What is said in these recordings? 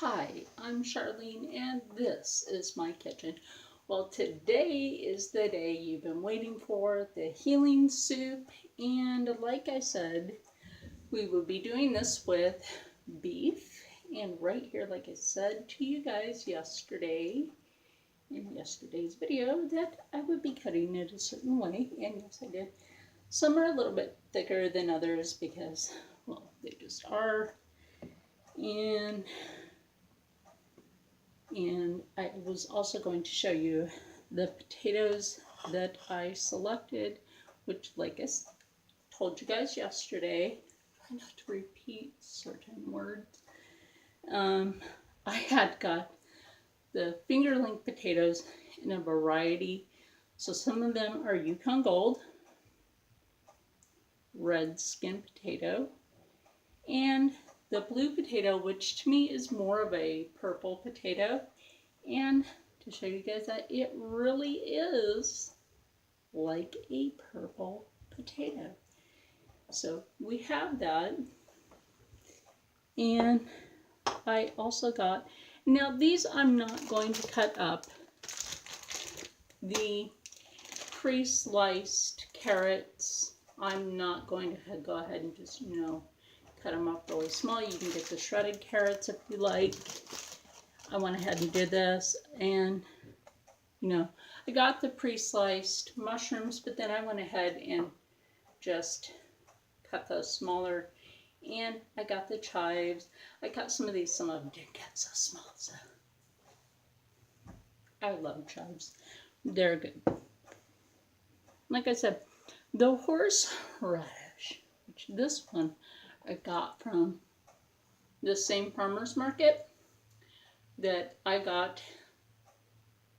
Hi, I'm Charlene and this is my kitchen. Well, today is the day you've been waiting for, the healing soup. And like I said, we will be doing this with beef. And right here, like I said to you guys yesterday, in yesterday's video, that I would be cutting it a certain way. And yes, I did. Some are a little bit thicker than others because, well, they just are. And I was also going to show you the potatoes that I selected, which, like I told you guys yesterday, try not to repeat certain words. I had got the fingerling potatoes in a variety. So some of them are Yukon Gold, red skin potato, and the blue potato, which to me is more of a purple potato. And to show you guys that it really is like a purple potato. So we have that. And I also got, now these I'm not going to cut up. The pre-sliced carrots, I'm not going to go ahead and just, cut them up really small. You can get the shredded carrots if you like. I went ahead and did this, and I got the pre-sliced mushrooms, but then I went ahead and just cut those smaller. And I got the chives. I got some of these, some of them didn't get so small, so I love chives. They're good. Like I said, the horseradish, which this one I got from the same farmer's market that I got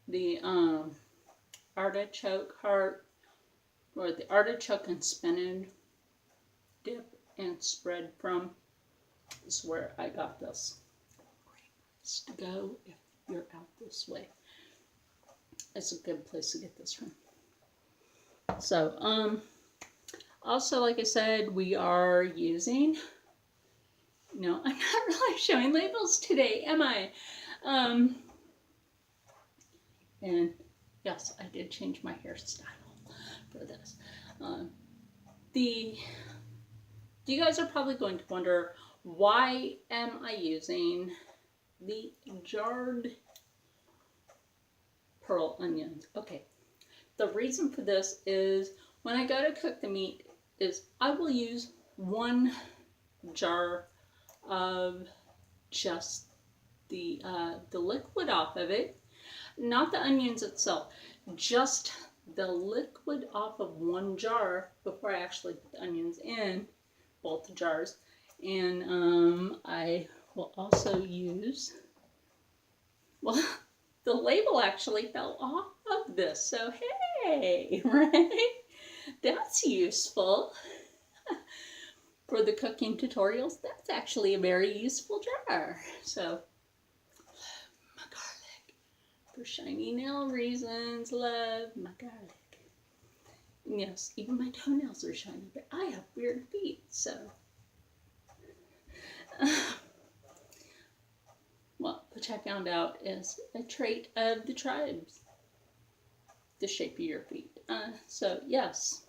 the artichoke heart, or the artichoke and spinach dip and spread from, is where I got this. Great place to go if you're out this way. It's a good place to get this from. So, also, like I said, we are using, no, I'm not really showing labels today, am I? And yes, I did change my hairstyle for this. You guys are probably going to wonder, why am I using the jarred pearl onions? Okay, the reason for this is when I go to cook the meat is I will use one jar of just the liquid off of it, not the onions itself, just the liquid off of one jar before I actually put the onions in both jars. And I will also use, well, the label actually fell off of this, so hey, right? That's useful. For the cooking tutorials, that's actually a very useful jar. So, my garlic. For shiny nail reasons, love my garlic. Yes, even my toenails are shiny, but I have weird feet, so. Well, which I found out is a trait of the tribes, the shape of your feet. So yes,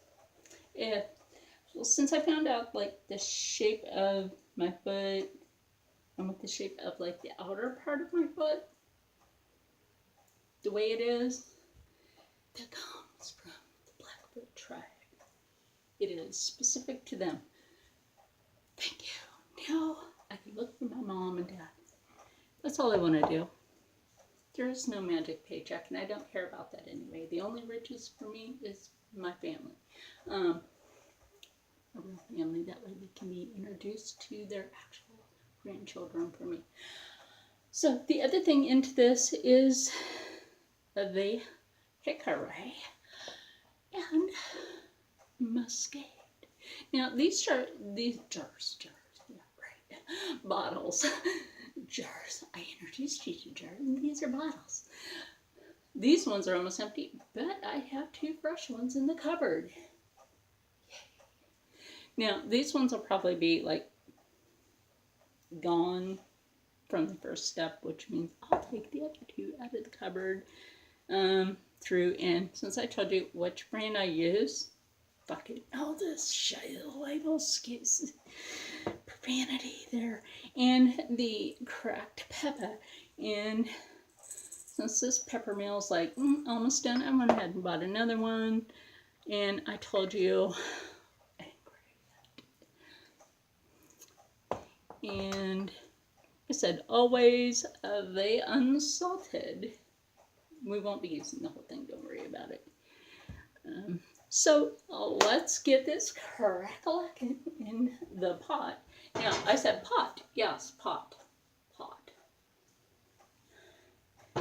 since I found out like the shape of my foot and with the shape of like the outer part of my foot, the way it is, that comes from the Blackfoot tribe. It is specific to them. Thank you. Now I can look for my mom and dad. That's all I want to do. There is no magic paycheck, and I don't care about that anyway. The only riches for me is my family. A real family. That way we can be introduced to their actual grandchildren for me. So the other thing into this is the hickory and muscade. Now these jars, yeah, right, bottles, jars. I introduced you to jars, and these are bottles. These ones are almost empty, but I have two fresh ones in the cupboard. Now, these ones will probably be like gone from the first step, which means I'll take the other two out of the cupboard through. And since I told you which brand I use, fucking all this shit labels gives profanity there, and the cracked pepper. And since this pepper meal is like almost done, I went ahead and bought another one. And I told you, and I said always they unsalted. We won't be using the whole thing, don't worry about it. So let's get this crack-a-lackin' in the pot. Now, I said pot. Yes, pot. Pot.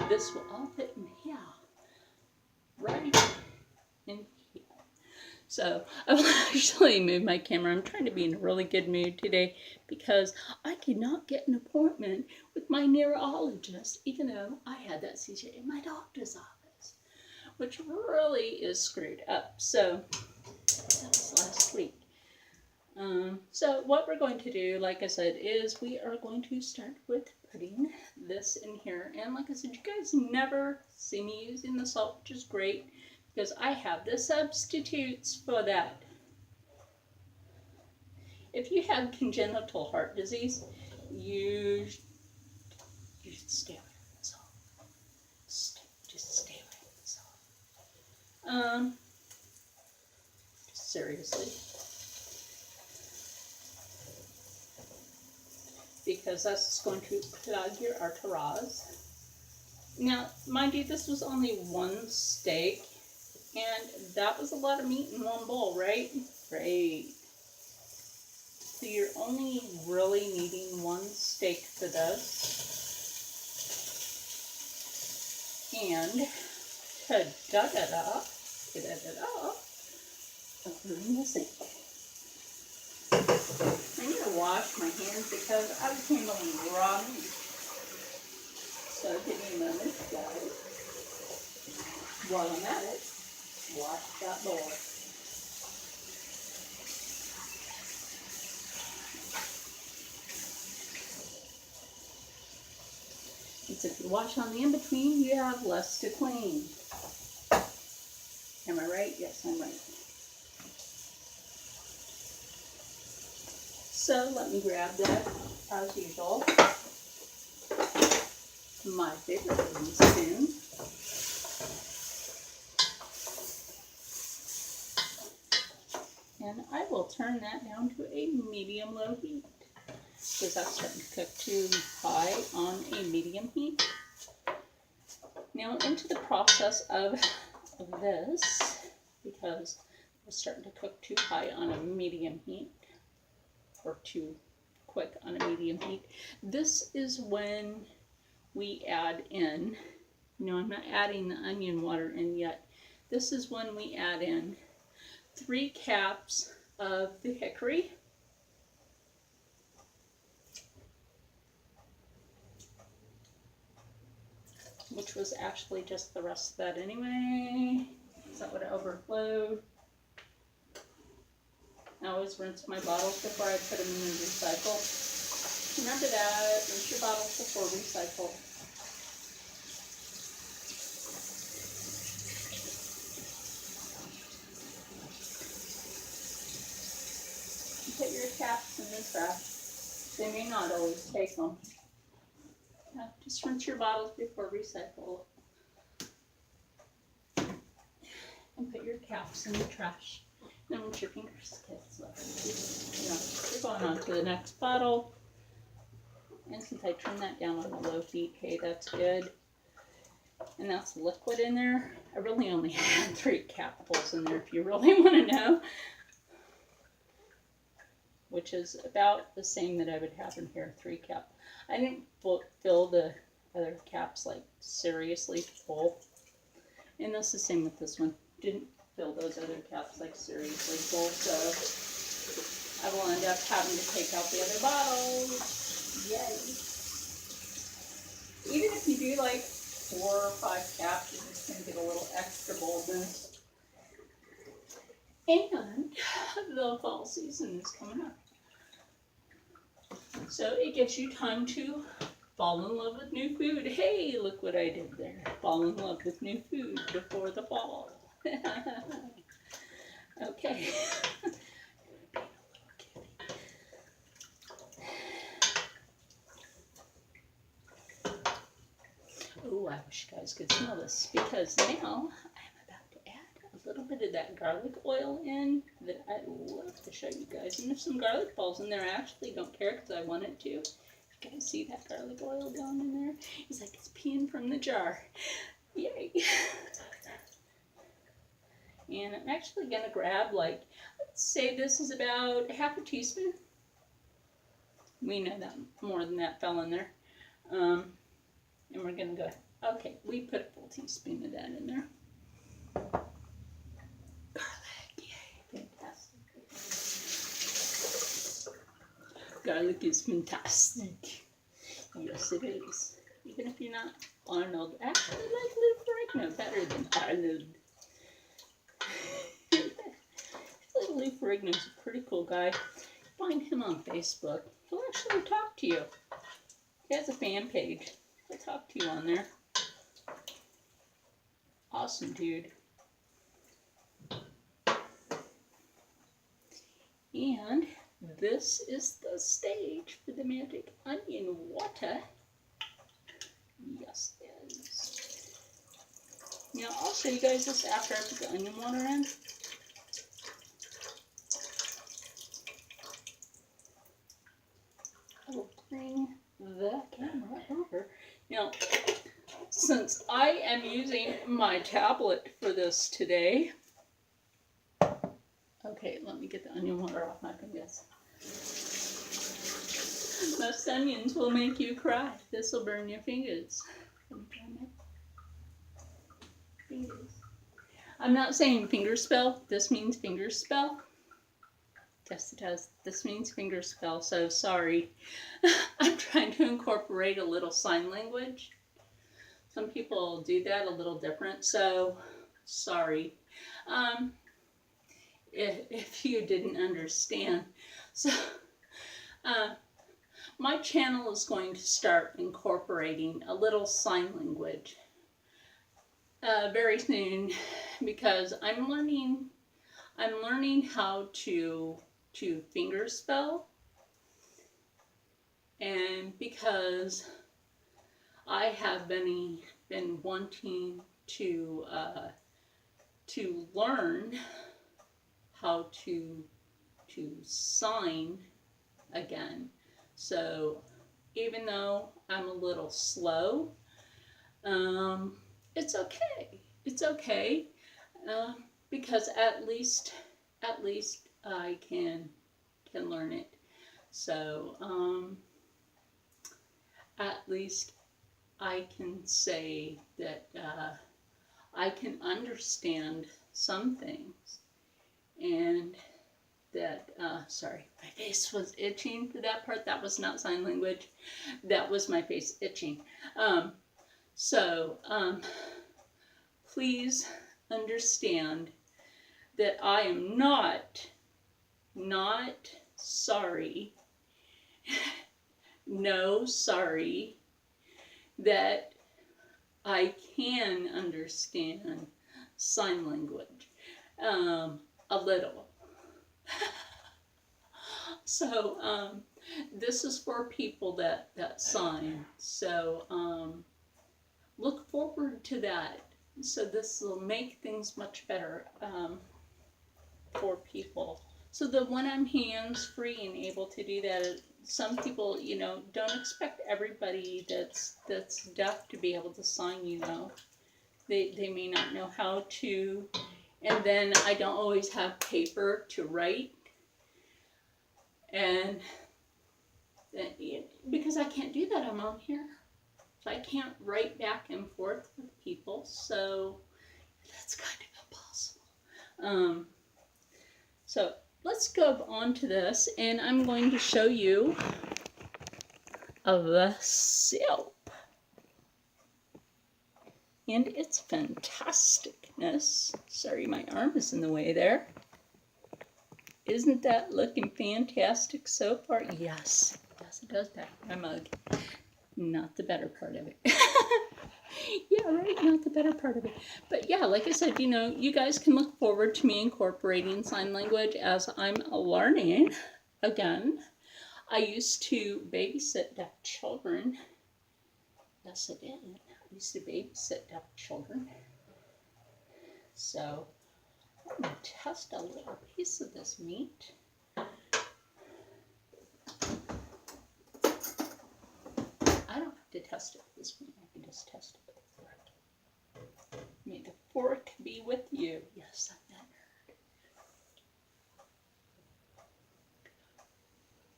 This will all fit in here. Right in here. So, I will actually move my camera. I'm trying to be in a really good mood today because I could not get an appointment with my neurologist, even though I had that seizure in my doctor's office, which really is screwed up. So, that was last week. So what we're going to do, like I said, is we are going to start with putting this in here. And like I said, you guys never see me using the salt, which is great because I have the substitutes for that. If you have congenital heart disease, you should stay away from the salt. Just stay away from the salt. Seriously. Because that's going to plug your arteries. Now, mind you, this was only one steak, and that was a lot of meat in one bowl, right? Right. So you're only really needing one steak for this. And ta-da-da-da, over in the sink. I need to wash my hands because I was handling raw meat. So give me a moment, guys. While I'm at it, wash that bowl. And so if you wash on the in-between, you have less to clean. Am I right? Yes, I'm right. So let me grab that, as usual, my favorite wooden spoon. And I will turn that down to a medium-low heat because that's starting to cook too high on a medium heat. Now into the process of this, because it's starting to cook too high on a medium heat, or too quick on a medium heat. This is when we add in, no, I'm not adding the onion water in yet. This is when we add in 3 caps of the hickory. Which was actually just the rest of that anyway. So that would have overflowed. I always rinse my bottles before I put them in the recycle. Remember that, rinse your bottles before recycle. You put your caps in the trash. They may not always take them. Yeah, just rinse your bottles before recycle. And put your caps in the trash. Then once your fingers get you're going on to the next bottle. And since I turned that down on the low heat, okay, that's good. And that's the liquid in there. I really only had 3 capfuls in there if you really want to know. Which is about the same that I would have in here, 3 cap. I didn't fill the other caps like seriously full. And that's the same with this one. Didn't fill those other caps like seriously full, so I will end up having to take out the other bottles. Yay. Even if you do like 4 or 5 caps, you're just going to get a little extra boldness. And the fall season is coming up. So it gives you time to Fall in love with new food. Hey, look what I did there. Fall in love with new food before the fall. Okay. Oh, I wish you guys could smell this, because now I'm about to add a little bit of that garlic oil in that I love to show you guys. And if some garlic falls in there, I actually don't care because I want it to. You guys see that garlic oil going in there? It's like it's peeing from the jar. Yay! And I'm actually going to grab, like, let's say this is about half a teaspoon. We know that more than that fell in there. And we're going to go ahead. Okay, we put a full teaspoon of that in there. Garlic, yay, fantastic. Garlic is fantastic. Yes, it is. Even if you're not Arnold. Actually, I like Lou Ferrigno better than Arnold. Lou Ferrigno's a pretty cool guy. Find him on Facebook. He'll actually talk to you. He has a fan page. He'll talk to you on there. Awesome dude. And this is the stage for the magic onion water. Yes, it is. Now, I'll show you guys this after I put the onion water in. I will bring the camera over. Now, since I am using my tablet for this today, okay, let me get the onion water off my fingers. Most onions will make you cry. This will burn your fingers. I'm not saying finger spell. This means finger spell. Yes, it does. This means finger spell, so sorry. I'm trying to incorporate a little sign language. Some people do that a little different, so sorry. If you didn't understand. So, my channel is going to start incorporating a little sign language very soon, because I'm learning how to finger spell, and because I have been wanting to learn how to sign again. So even though I'm a little slow, it's okay. It's okay, because at least I can learn it. So at least I can say that I can understand some things, and that, sorry, my face was itching for that part. That was not sign language. That was my face itching. Please understand that I am not sorry, no sorry, that I can understand sign language, a little. So, this is for people that sign. So, look forward to that. So this will make things much better for people. So that when I'm hands-free and able to do that, some people, you know, don't expect everybody that's deaf to be able to sign, you know. They may not know how to, and then I don't always have paper to write, and because I can't do that, I'm on here. So I can't write back and forth with people, so that's kind of impossible. So let's go on to this, and I'm going to show you the soap and its fantasticness. Sorry, my arm is in the way there. Isn't that looking fantastic so far? Yes, yes, it does back my mug. not the better part of it. Yeah, right, not the better part of it. But yeah, like I said, you guys can look forward to me incorporating sign language as I'm learning. Again, I used to babysit deaf children. Yes, I did. I used to babysit deaf children. So I'm going to test a little piece of this meat. I don't have to test it with this one. I can just test it with a fork. May the fork be with you. Yes, I'm that nerd.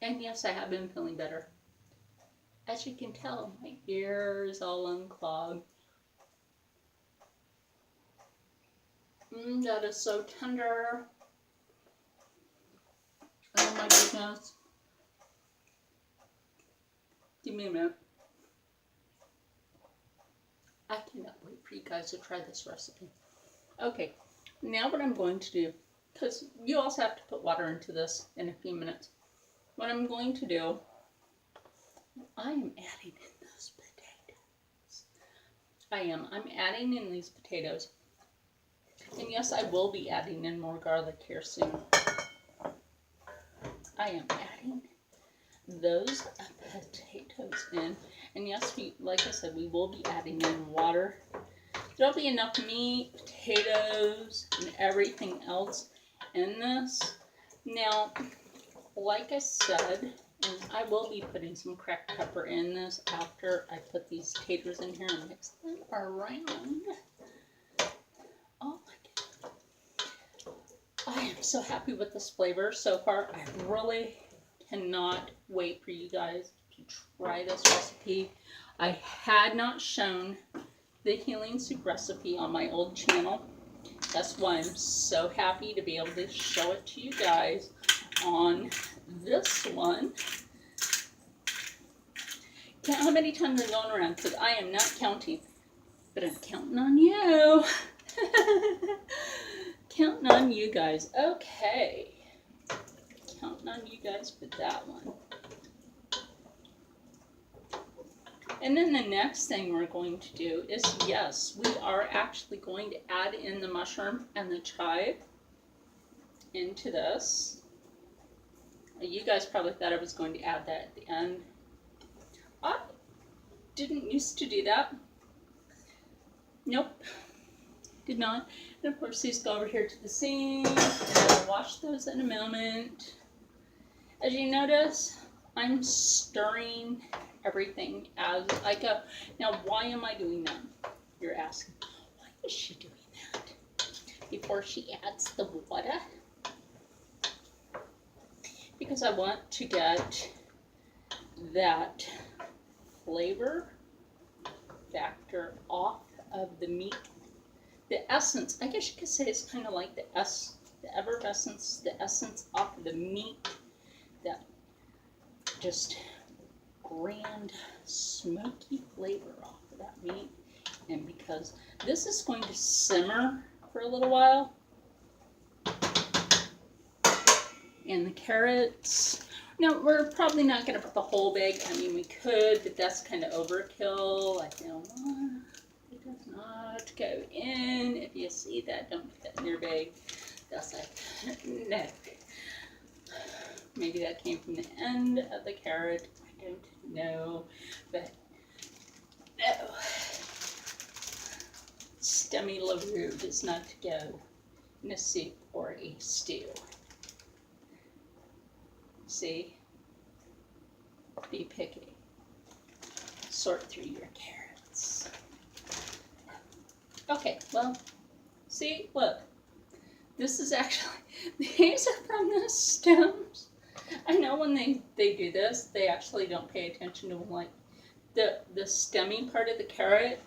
And yes, I have been feeling better. As you can tell, my ear is all unclogged. That is so tender. Oh my goodness. Give me a minute. I cannot wait for you guys to try this recipe. Okay, now what I'm going to do, because you also have to put water into this in a few minutes. What I'm going to do, I am adding in those potatoes. I'm adding in these potatoes. And yes, I will be adding in more garlic here soon. I am adding those potatoes in. And yes, like I said, we will be adding in water. There'll be enough meat, potatoes, and everything else in this. Now, like I said, and I will be putting some cracked pepper in this after I put these taters in here and mix them around. Oh my goodness. I am so happy with this flavor so far. I really cannot wait for you guys to try this recipe. I had not shown the healing soup recipe on my old channel. That's why I'm so happy to be able to show it to you guys on this one. Count how many times I'm going around, because I am not counting, but I'm counting on you. Counting on you guys. Okay. Counting on you guys for that one. And then the next thing we're going to do is, yes, we are actually going to add in the mushroom and the chive into this. You guys probably thought I was going to add that at the end. I didn't used to do that. Nope, did not. And of course, these go over here to the sink, and I'll wash those in a moment. As you notice, I'm stirring everything as I go. Now, why am I doing that? You're asking, why is she doing that before she adds the water? Because I want to get that flavor factor off of the meat. The essence, I guess you could say it's kind of like the effervescence, the essence off of the meat. That just grand smoky flavor off of that meat. And because this is going to simmer for a little while, and the carrots, now we're probably not going to put the whole bag. I mean, we could, but that's kind of overkill. I feel it does not go in. If you see that, don't put that in your bag. That's like, no. Maybe that came from the end of the carrot. I don't know, but no. Stemmy LaRue does not go in a soup or a stew. See? Be picky. Sort through your carrots. Okay, well, see, look. This is actually, these are from the stems. I know when they do this, they actually don't pay attention to like the stemmy part of the carrot,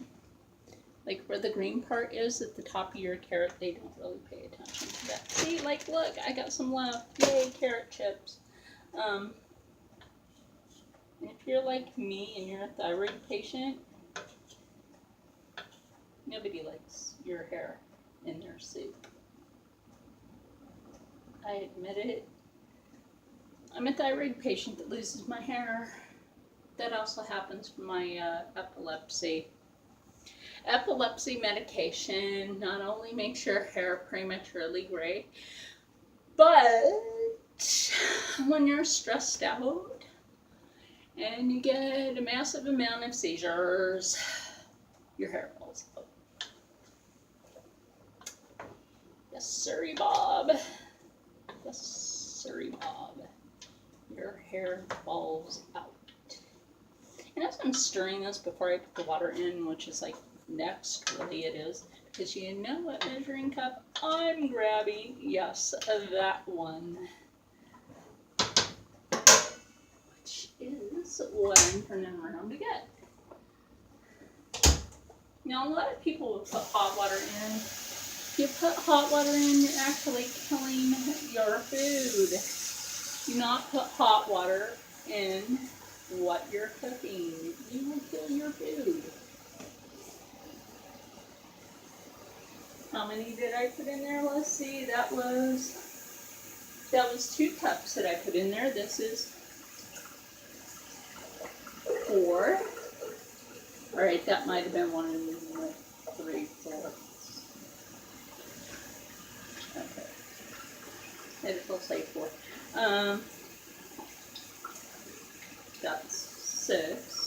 like where the green part is at the top of your carrot. They don't really pay attention to that. See, like, look, I got some left. Yay, carrot chips. If you're like me and you're a thyroid patient, nobody likes your hair in their soup. I admit it. I'm a thyroid patient that loses my hair. that also happens for my epilepsy. Epilepsy medication not only makes your hair prematurely gray, but when you're stressed out and you get a massive amount of seizures, your hair falls out. Yes, sirree, Bob. Yes, sirree, Bob. Your hair falls out. And as I'm stirring this before I put the water in, which is like next, really it is, because you know what measuring cup I'm grabbing? Yes, that one. Which is what I'm turning around to get. Now, a lot of people will put hot water in. If you put hot water in, you're actually killing your food. Do not put hot water in what you're cooking. You will kill your food. How many did I put in there? Let's see. That was 2 cups that I put in there. This is 4. All right, that might have been 1 and 3, 4. Okay. Maybe we'll say 4. That's 6.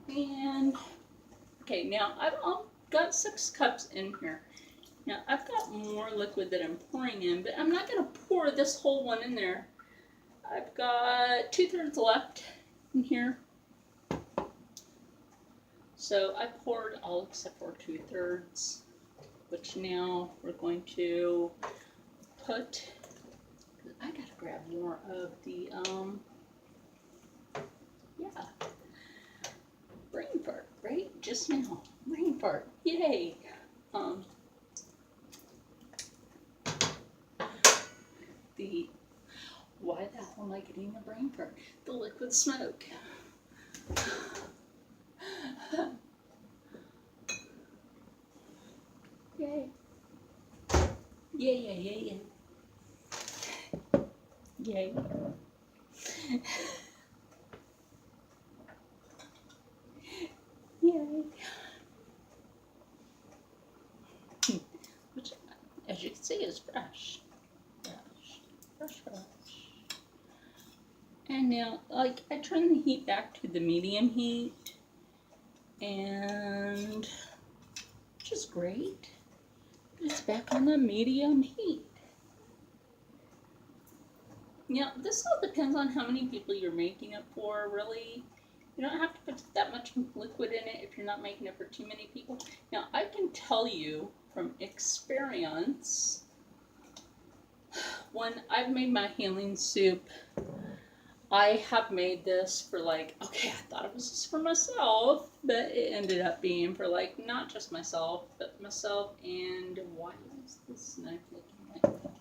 And, okay, now I've got 6 cups in here. Now I've got more liquid that I'm pouring in, but I'm not going to pour this whole one in there. I've got 2/3 left in here. So I poured all except for 2/3, which now we're going to put, I gotta grab more of the, yeah, brain fart, right? Just now, brain fart, yay. Why the hell am I getting a brain fart? The liquid smoke. Yay. Yay, yay, yay, yay. Yay. Yay. Which, as you can see, is fresh. Fresh. And now, like, I turn the heat back to the medium heat, and which is great. It's back on the medium heat. Now, this all depends on how many people you're making it for, really. You don't have to put that much liquid in it if you're not making it for too many people. Now, I can tell you from experience, when I've made my healing soup, I have made this for like, okay, I thought it was just for myself, but it ended up being for like, not just myself, but myself and, why is this knife looking like that?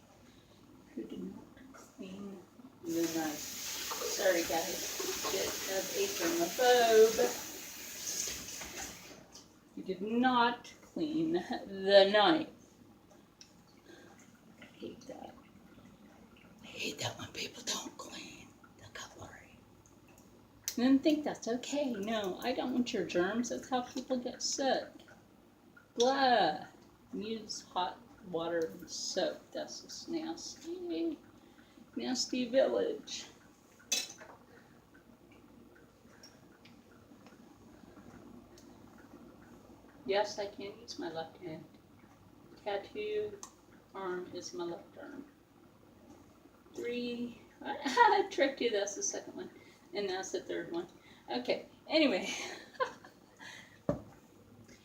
Who did not clean the knife? Sorry guys, bit of germaphobe. You did not clean the knife. I hate that. I hate that when people don't clean the cutlery. And then think that's okay. No, I don't want your germs. That's how people get sick. Blah. Use hot water and soap. That's just nasty. Nasty village. Yes, I can use my left hand. Tattoo arm is my left arm. 3. I tricked you. That's the second one. And that's the third one. Okay. Anyway.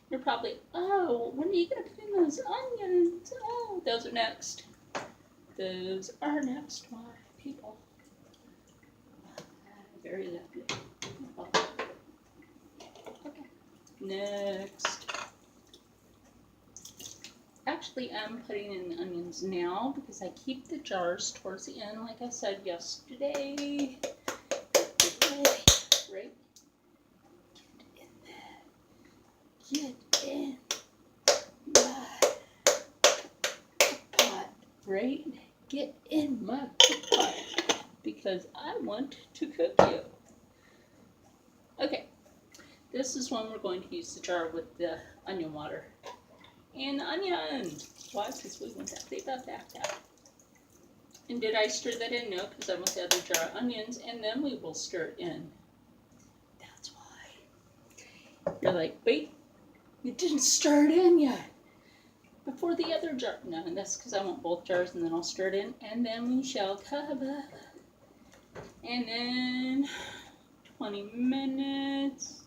You're probably, oh, when are you going to put in those onions? Oh, those are next. Those are next, my people. Very lovely. Okay. Next. Actually, I'm putting in the onions now because I keep the jars towards the end, like I said yesterday. Right? Get in my pot. Right? get in my cook pot because I want to cook you. Okay, this is when we're going to use the jar with the onion water. And the onion! Why? Because we want that flavor back out. And did I stir that in? No, because I want the other jar of onions, and then we will stir it in. That's why. You're like, wait, you didn't stir it in yet. Before the other jar. No, and that's because I want both jars, and then I'll stir it in, and then we shall cover. And then 20 minutes.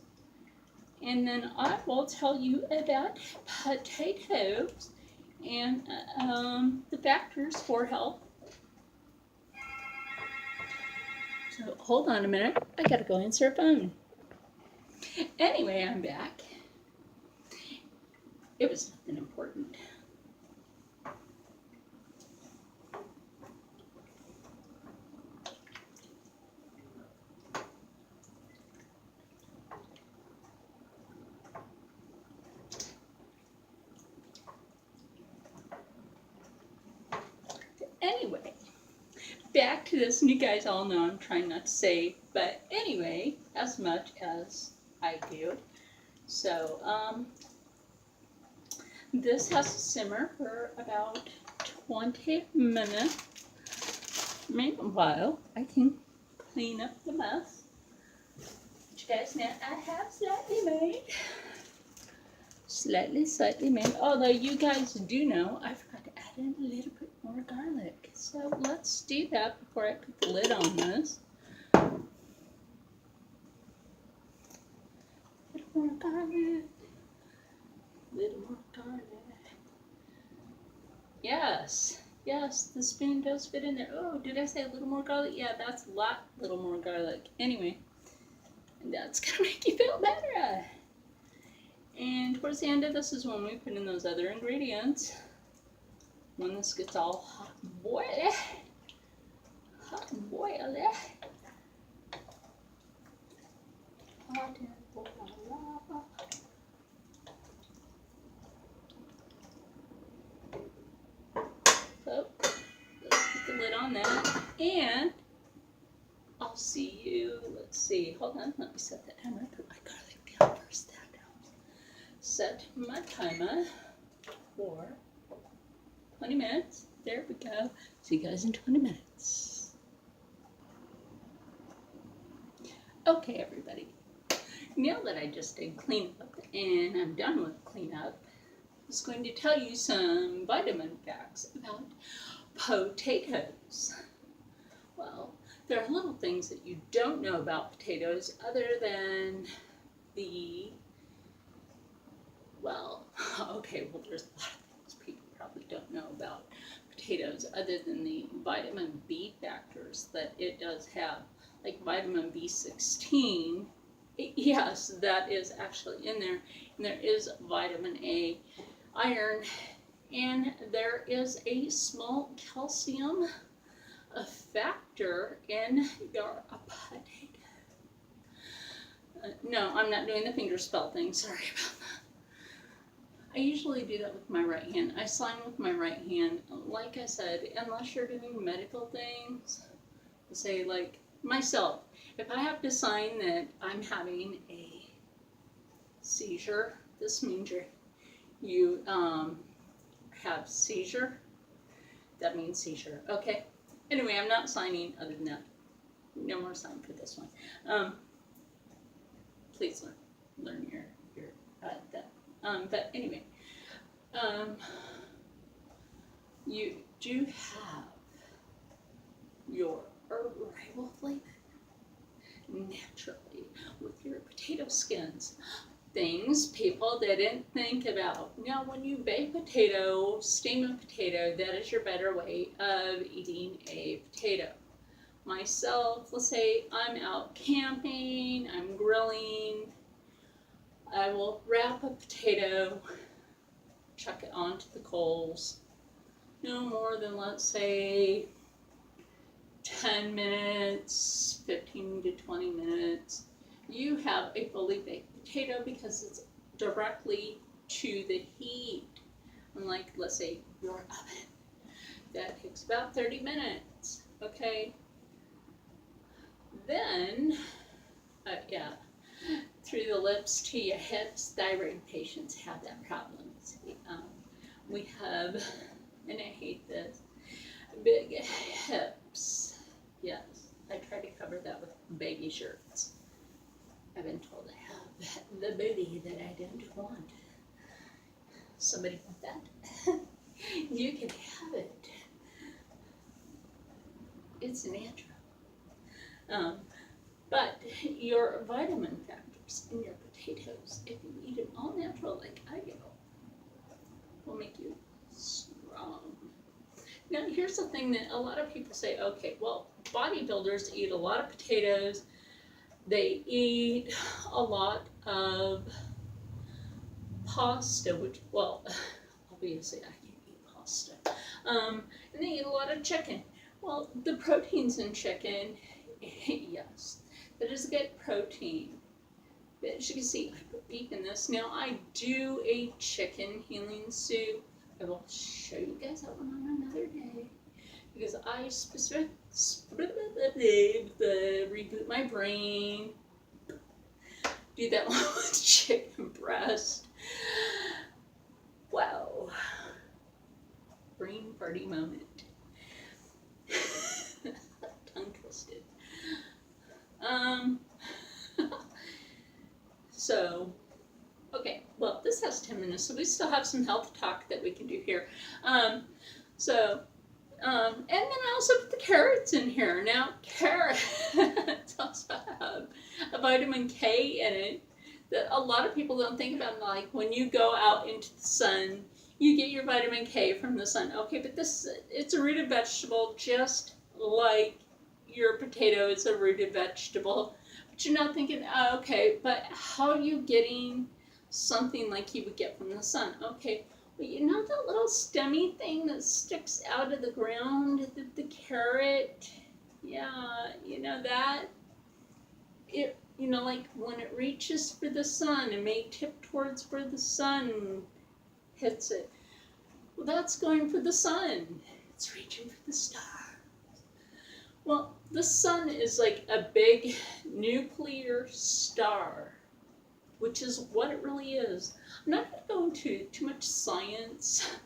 And then I will tell you about potatoes and the factors for health. So hold on a minute. I gotta go answer a phone. Anyway, I'm back. It was nothing important. Anyway, back to this, and you guys all know I'm trying not to say, but anyway, as much as I do. So, this has to simmer for about 20 minutes. Meanwhile, I can clean up the mess, which you guys know I have slightly made. Although you guys do know, I forgot to add in a little bit more garlic. So let's do that before I put the lid on this. A little more garlic. Yes, the spoon does fit in there. Oh, did I say a little more garlic? Yeah, that's a little more garlic. Anyway, that's gonna make you feel better. And towards the end of this is when we put in those other ingredients. When this gets all hot and boily. Hot and boily. So, let's put the lid on that. And I'll see you. Let's see. Hold on. Let me set that timer. I put my garlic down first. Set my timer for 20 minutes. There we go. See you guys in 20 minutes. Okay, everybody. Now that I just did cleanup and I'm done with cleanup, I was going to tell you some vitamin facts about potatoes. Well, there are little things that you don't know about potatoes other than there's a lot of things people probably don't know about potatoes other than the vitamin B factors that it does have, like vitamin B16. Yes, that is actually in there, and there is vitamin A, iron, and there is a small calcium factor in your potato. No, I'm not doing the finger spell thing, sorry about that. I usually do that with my right hand. I sign with my right hand. Like I said, unless you're doing medical things, say like myself, if I have to sign that I'm having a seizure, this means you have seizure. That means seizure. Okay. Anyway, I'm not signing other than that. No more sign for this one. Please learn your that. But anyway, you do have your riboflavin naturally with your potato skins. Things people didn't think about. Now, when you bake potato, steam a potato, that is your better way of eating a potato. Myself, let's say I'm out camping, I'm grilling, I will wrap a potato, chuck it onto the coals, no more than, let's say, 10 minutes, 15 to 20 minutes. You have a fully baked potato because it's directly to the heat. Unlike, let's say, your oven That takes about 30 minutes, okay? Then, yeah, through the lips to your hips, thyroid patients have that problem. See, we have, and I hate this, big hips. Yes, I try to cover that with baggy shirts. I've been told I have the booty that I don't want. Somebody want that? You can have it. It's natural. But your vitamin factors in your potatoes, if you eat them all natural like I do, will make you strong. Now, here's the thing that a lot of people say, okay, well, bodybuilders eat a lot of potatoes. They eat a lot of pasta, which, well, obviously I can't eat pasta. And they eat a lot of chicken. Well, the proteins in chicken, yes, that is a good protein. But as you can see, I put beef in this. Now, I do a chicken healing soup. I will show you guys that one on another day. Because I specifically reboot my brain. Do that one with chicken breast. Wow. Brain party moment. Tongue twisted. So, okay, well, this has 10 minutes, so we still have some health talk that we can do here. And then I also put the carrots in here. Now, carrots also have a vitamin K in it that a lot of people don't think about. Like, when you go out into the sun, you get your vitamin K from the sun. Okay, but it's a rooted vegetable, just like your potato is a rooted vegetable. But you're not thinking, oh, okay, but how are you getting something like you would get from the sun? Okay, well, you know that little stemmy thing that sticks out of the ground, the carrot? Yeah, you know that? It, you know, like when it reaches for the sun, it may tip towards where the sun hits it. Well, that's going for the sun. It's reaching for the stars. Well, the sun is like a big nuclear star, which is what it really is. I'm not going to go into too much science,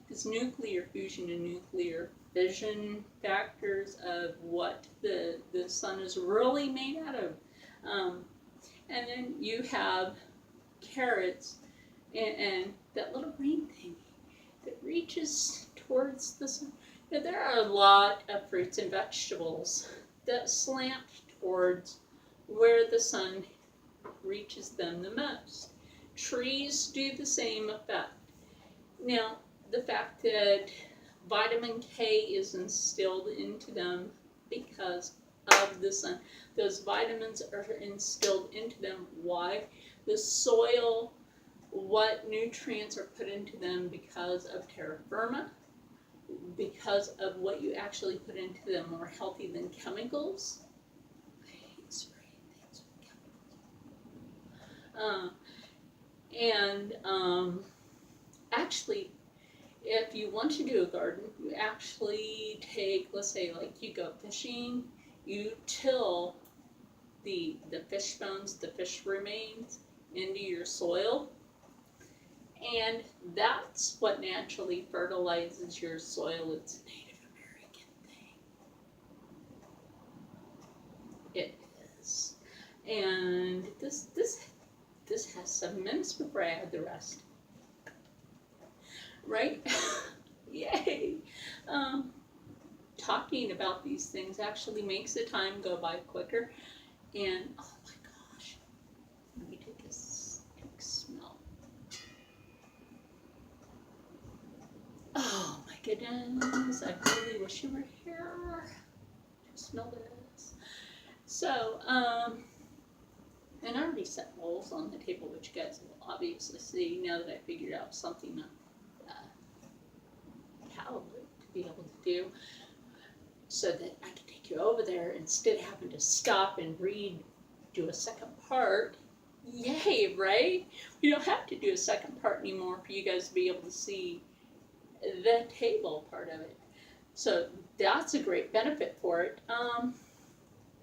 because nuclear fusion and nuclear fission factors of what the sun is really made out of. And then you have carrots and that little green thing that reaches towards the sun. Now, there are a lot of fruits and vegetables that slant towards where the sun reaches them the most. Trees do the same effect. Now, the fact that vitamin K is instilled into them because of the sun, those vitamins are instilled into them. Why? The soil, what nutrients are put into them because of terra firma, because of what you actually put into them more healthy than chemicals. I hate spraying things with chemicals. Actually, if you want to do a garden, you actually take, let's say, like you go fishing, you till the fish bones, the fish remains into your soil, and that's what naturally fertilizes your soil. It's a Native American thing. It is. And this has 7 minutes before I add the rest. Right? Yay! Talking about these things actually makes the time go by quicker. And oh my gosh, let me take a smell. Oh my goodness, I really wish you were here to smell this. So, and I already set bowls on the table, which you guys will obviously see now that I figured out something caliber to be able to do, so that I can take you over there instead of having to stop and do a second part. Yay, right? We don't have to do a second part anymore for you guys to be able to see the table part of it. So that's a great benefit for it.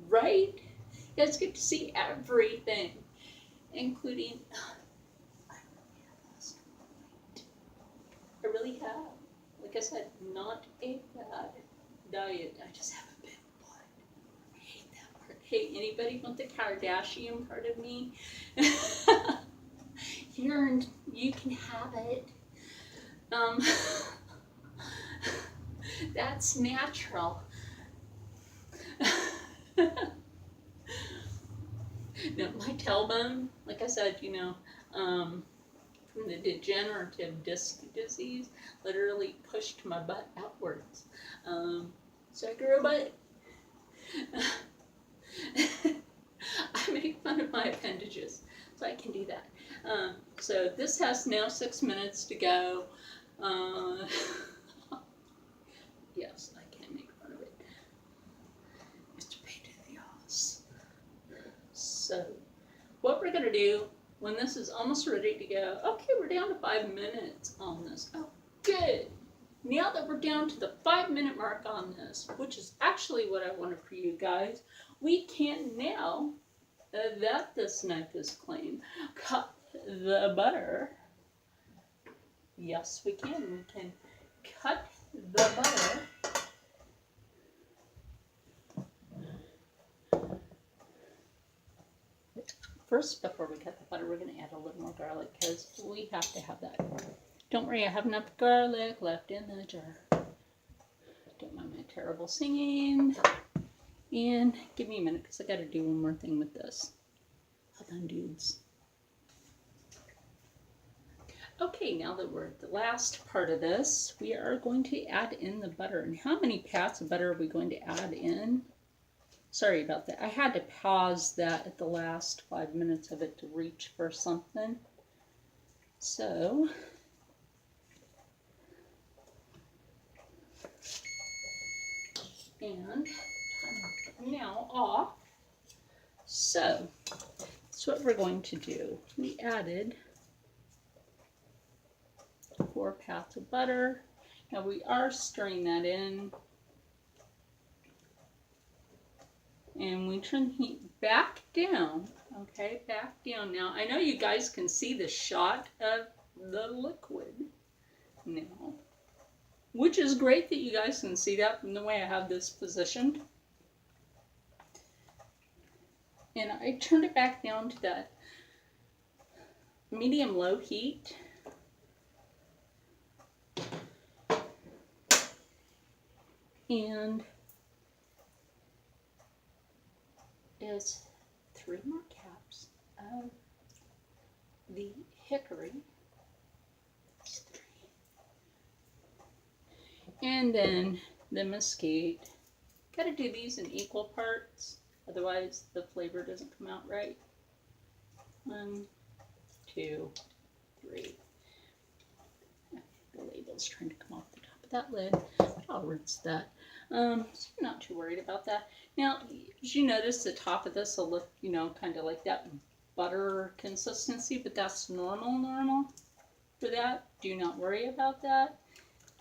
Right? You guys get to see everything, including. I really have. Like I said, not a bad diet. I just haven't been blood. I hate that part. Hey, anybody want the Kardashian part of me? You can have it. That's natural. No, my tailbone, like I said, from the degenerative disc disease, literally pushed my butt outwards. So I grew a butt. I make fun of my appendages, so I can do that. So this has now 6 minutes to go. Yes, I can make fun of it. It's a pain in the ass. So what we're going to do when this is almost ready to go, okay, we're down to 5 minutes on this. Oh, good. Now that we're down to the 5-minute mark on this, which is actually what I wanted for you guys, we can now, that this knife is clean, cut the butter. Yes, we can. We can cut the butter. First, before we cut the butter, we're going to add a little more garlic because we have to have that. Don't worry, I have enough garlic left in the jar. Don't mind my terrible singing. And give me a minute because I got to do one more thing with this. Hold on, dudes. Okay, now that we're at the last part of this, we are going to add in the butter. And how many pats of butter are we going to add in? Sorry about that. I had to pause that at the last 5 minutes of it to reach for something. So, and now off. So, that's what we're going to do. We added 4 pats of butter. Now we are stirring that in. And we turn the heat back down. Okay, back down. Now, I know you guys can see the shot of the liquid now, which is great that you guys can see that from the way I have this positioned. And I turned it back down to that medium-low heat. And is 3 more caps of the hickory. And then the mesquite. Got to do these in equal parts, otherwise the flavor doesn't come out right. 1, 2, 3. The label's trying to come off the top of that lid, but I'll rinse that. So I'm not too worried about that. Now, as you notice, the top of this will look, kind of like that butter consistency, but that's normal for that. Do not worry about that.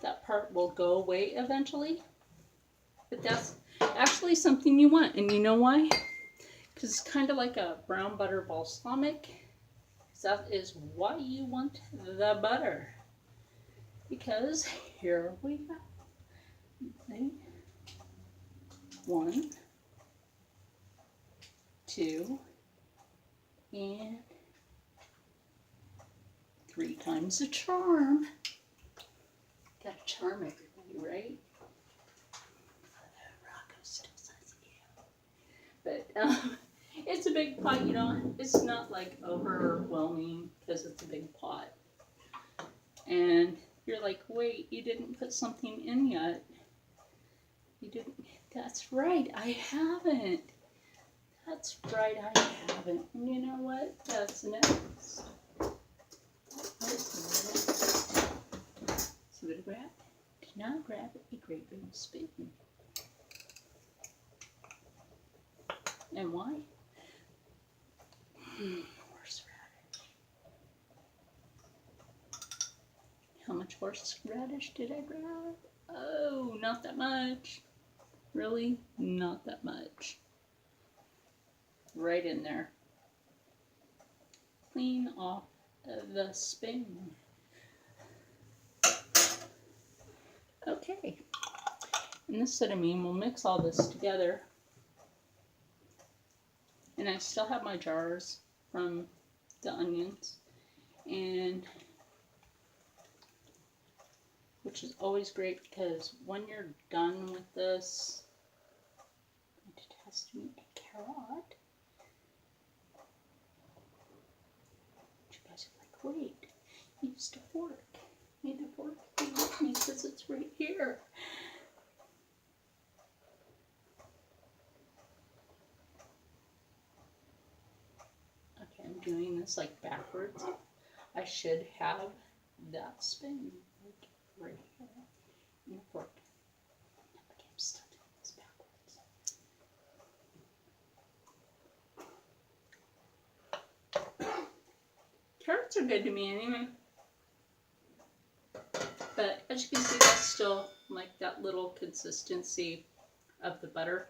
That part will go away eventually. But that's actually something you want. And you know why? Because it's kind of like a brown butter balsamic. That is why you want the butter. Because here we go. Okay. 1, 2, and 3 times the charm. Gotta charm everybody, right? Rocco still says yeah. But it's a big pot, it's not like overwhelming because it's a big pot. And you're like, wait, you didn't put something in yet. You didn't. That's right, I haven't. That's right, I haven't. And you know what? That's next. What's next? See what I grabbed? Did not grab a great big spoon. And why? Horseradish. How much horseradish did I grab? Oh, not that much. Really? Not that much. Right in there. Clean off the spoon. Okay. And this cinnamon, we'll mix all this together. And I still have my jars from the onions, and which is always great because when you're done with this, it has to be a carrot. You guys are like, wait, you used a fork. May the fork be with me because it's right here. Okay, I'm doing this like backwards. I should have that spoon like right here in the fork. Okay, I'm still doing this backwards. Carrots are good to me anyway. But as you can see, that's still like that little consistency of the butter.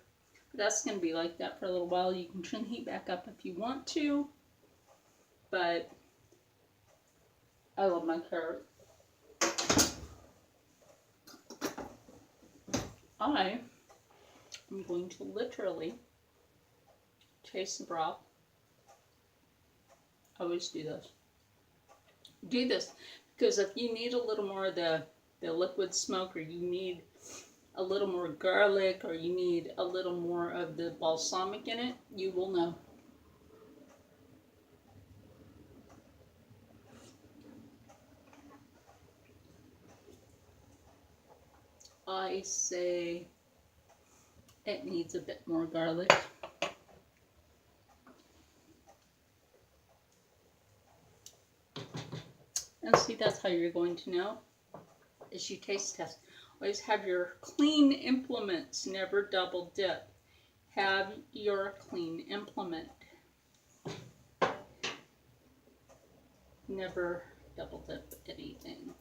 That's going to be like that for a little while. You can turn the heat back up if you want to. But I love my carrot. I am going to literally taste the broth. I always do this. Do this because if you need a little more of the liquid smoke, or you need a little more garlic, or you need a little more of the balsamic in it, you will know. I say it needs a bit more garlic. And see, that's how you're going to know, is you taste test. Always have your clean implements, never double dip. Have your clean implement. Never double dip anything.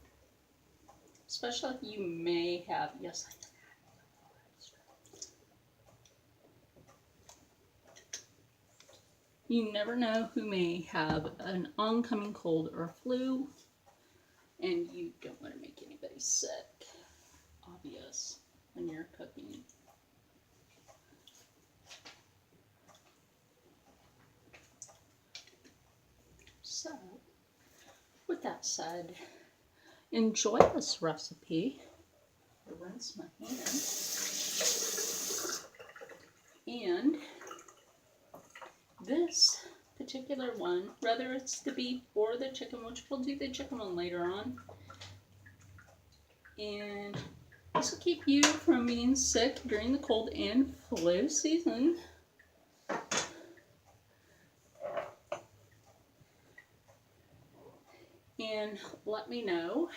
Especially if you may have, yes, I know. You never know who may have an oncoming cold or flu, and you don't want to make anybody sick. Obvious when you're cooking. So, with that said, enjoy this recipe. I rinse my hands. And this particular one, whether it's the beef or the chicken, which we'll do the chicken one later on, and this will keep you from being sick during the cold and flu season. And let me know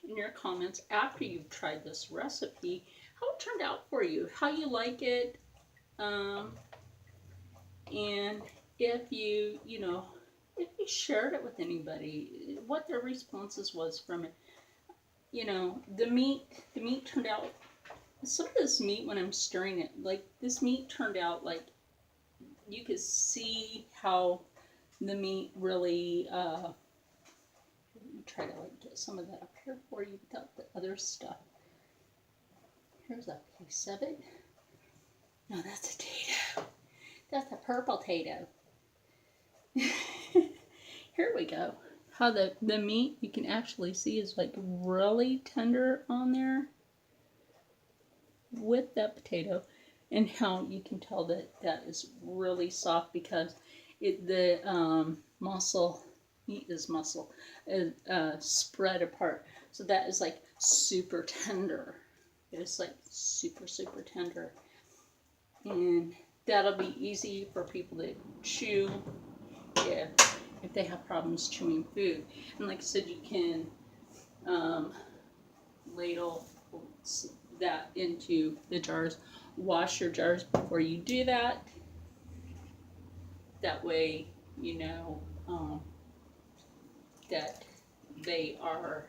in your comments after you've tried this recipe how it turned out for you, how you like it, and if you if you shared it with anybody, what their responses was from it. The meat turned out, some of this meat, when I'm stirring it, like this meat turned out like you could see how the meat really let me try to like get some of that up here for you without the other stuff. Here's a piece of it. No, that's a tato. That's a purple tato. Here we go. How the meat, you can actually see, is like really tender on there with that potato, and how you can tell that that is really soft because the meat is muscle is spread apart, so that is like super tender. It's like super tender, and that'll be easy for people to chew if they have problems chewing food. And like I said, you can ladle that into the jars. Wash your jars before you do that. That way you know that they are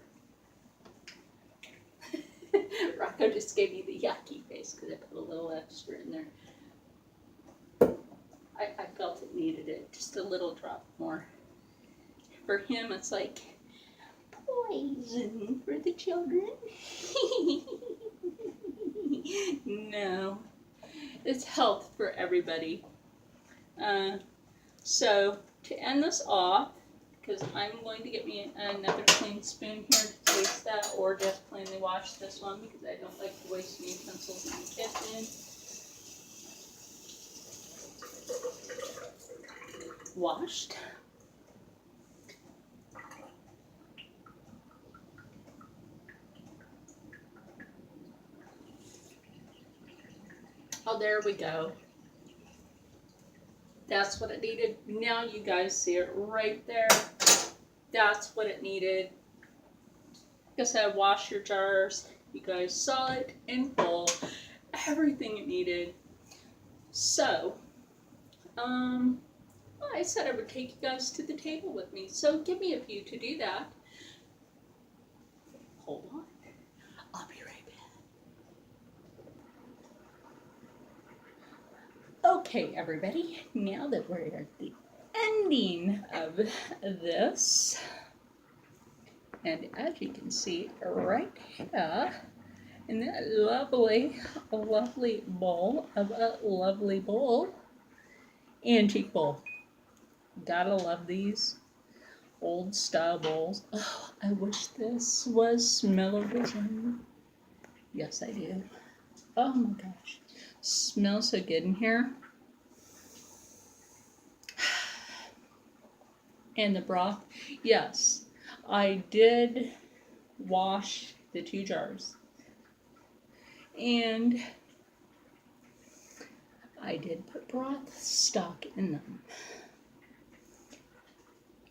Rocco just gave me the yucky face because I put a little extra in there. I felt it needed it, just a little drop more. For him, it's like poison for the children. No, it's health for everybody. So to end this off, because I'm going to get me another clean spoon here to taste that, or just plainly wash this one because I don't like to waste any utensils in the kitchen. Washed. Oh, there we go. That's what it needed. Now you guys see it right there. That's what it needed. Like I said, wash your jars. You guys saw it in full. Everything it needed. So, I said I would take you guys to the table with me. So give me a few to do that. Hold on. I'll be right back. Okay, everybody. Now that we're at the ending of this, and as you can see right here, in that lovely, lovely bowl of a lovely bowl, antique bowl. Gotta love these old style bowls. Oh, I wish this was smell-o-vision. Yes, I do. Oh my gosh. Smells so good in here. And the broth. Yes, I did wash the 2 jars. And I did put broth stock in them.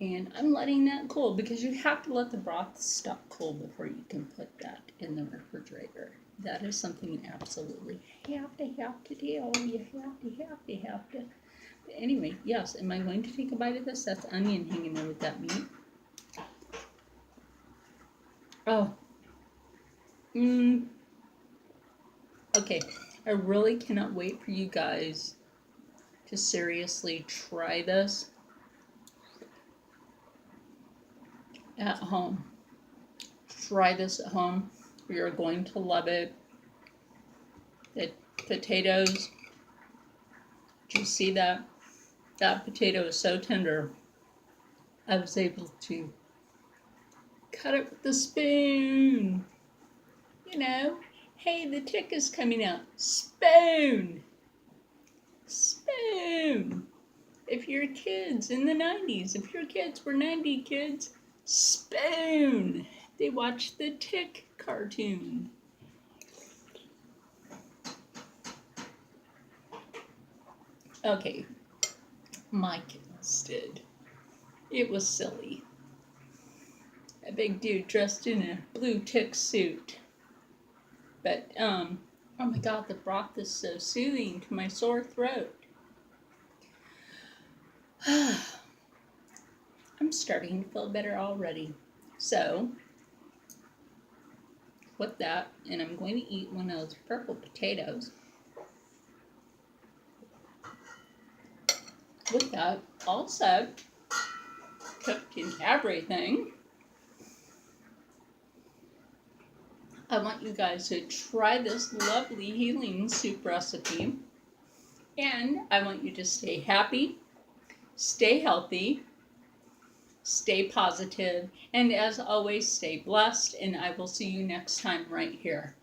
And I'm letting that cool because you have to let the broth stock cool before you can put that in the refrigerator. That is something you absolutely have to do. You have to. But anyway, yes, am I going to take a bite of this? That's onion hanging there with that meat. Oh. Okay, I really cannot wait for you guys to seriously try this at home. Try this at home. You're going to love it. The potatoes, did you see that? That potato is so tender. I was able to cut it with the spoon. You know, hey, the tick is coming out. Spoon. Spoon. If you're kids in the 90s, if your kids were 90 kids, spoon. They watched the Tick cartoon. Okay, my kids did. It was silly. A big dude dressed in a blue Tick suit. But, oh my God, the broth is so soothing to my sore throat. I'm starting to feel better already. So, with that, and I'm going to eat one of those purple potatoes. With that, also cooked in everything, I want you guys to try this lovely healing soup recipe. And I want you to stay happy, stay healthy, stay positive, and as always, stay blessed. And I will see you next time right here.